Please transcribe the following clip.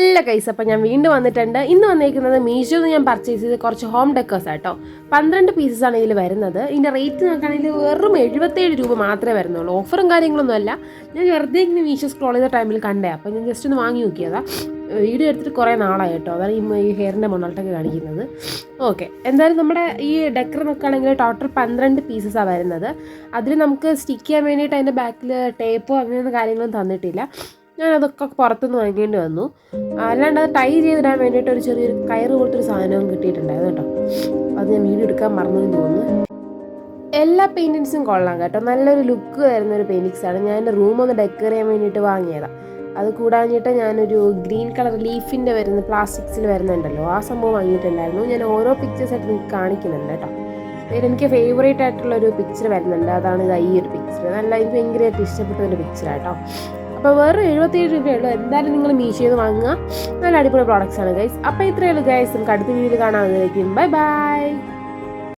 ഇല്ല ഗൈസ്, അപ്പോൾ ഞാൻ വീണ്ടും വന്നിട്ടുണ്ട്. ഇന്ന് വന്നിരിക്കുന്നത് മീഷോന്ന് ഞാൻ പർച്ചേസ് ചെയ്ത് കുറച്ച് ഹോം ഡെക്കേഴ്സ് ആട്ടോ. 12 പീസസാണ് ഇതിൽ വരുന്നത്. ഇതിൻ്റെ റേറ്റ് നോക്കുകയാണെങ്കിൽ വെറും 77 രൂപ മാത്രമേ വരുന്നുള്ളൂ. ഓഫറും കാര്യങ്ങളൊന്നും അല്ല. ഞാൻ വെറുതെ ഇങ്ങനെ മീഷോ സ്ക്രോൾ ചെയ്ത ടൈമിൽ കണ്ടേ, അപ്പോൾ ഞാൻ ജസ്റ്റ് ഒന്ന് വാങ്ങി നോക്കിയതാ. വീഡിയോ എടുത്തിട്ട് കുറേ നാളായി കേട്ടോ, അതാണ് ഈ ഹെയറിൻ്റെ മുന്നോട്ടൊക്കെ കാണിക്കുന്നത്. ഓക്കെ, എന്തായാലും നമ്മുടെ ഈ ഡെക്കർ നോക്കുകയാണെങ്കിൽ ടോട്ടൽ 12 പീസസാണ് വരുന്നത്. അതിൽ നമുക്ക് സ്റ്റിക്ക് ചെയ്യാൻ വേണ്ടിയിട്ട് അതിൻ്റെ ബാക്കിൽ ടേപ്പോ അങ്ങനെയൊന്നും കാര്യങ്ങളൊന്നും തന്നിട്ടില്ല. ഞാനതൊക്കെ പുറത്തുനിന്ന് വാങ്ങേണ്ടി വന്നു. അല്ലാണ്ട് അത് ടൈ ചെയ്തിടാൻ വേണ്ടിയിട്ട് ഒരു ചെറിയൊരു കയറ് പോലത്തെ ഒരു സാധനവും കിട്ടിയിട്ടുണ്ടായിരുന്നു കേട്ടോ. അത് ഞാൻ വീഡിയോ എടുക്കാൻ മറന്നു തോന്നുന്നു. എല്ലാ പെയിൻറ്റിങ്സും കൊള്ളാം കേട്ടോ, നല്ലൊരു ലുക്ക് വരുന്നൊരു പെയിൻറ്റിങ്സാണ്. ഞാൻ എൻ്റെ റൂം ഒന്ന് ഡെക്കർ ചെയ്യാൻ വേണ്ടിയിട്ട് വാങ്ങിയതാണ്. അത് കൂടാഞ്ഞിട്ട് ഞാനൊരു ഗ്രീൻ കളർ ലീഫിൻ്റെ വരുന്ന പ്ലാസ്റ്റിക്സിൽ വരുന്നുണ്ടല്ലോ, ആ സംഭവം വാങ്ങിയിട്ടുണ്ടായിരുന്നു. ഞാൻ ഓരോ പിക്ചേഴ്സായിട്ട് നിങ്ങൾക്ക് കാണിക്കുന്നുണ്ട് കേട്ടോ. എനിക്ക് ഫേവറേറ്റ് ആയിട്ടുള്ളൊരു പിക്ചർ വരുന്നുണ്ട്, അതാണ് ഈ ഒരു പിക്ചർ. എനിക്ക് ഭയങ്കരമായിട്ട് ഇഷ്ടപ്പെട്ടൊരു പിക്ചറാട്ടോ. അപ്പോൾ വേറെ 77 രൂപയുള്ളൂ. എന്തായാലും നിങ്ങൾ മീഷോയിൽ നിന്ന് വാങ്ങുക, നല്ല അടിപൊളി പ്രോഡക്റ്റ്സ് ആണ് ഗൈസ്. അപ്പോൾ ഇത്രയേ ഉള്ളൂ ഗൈസ്, നമുക്ക് അടുത്ത വീഡിയോയിൽ കാണാവുന്നതായിരിക്കും. Bye bye.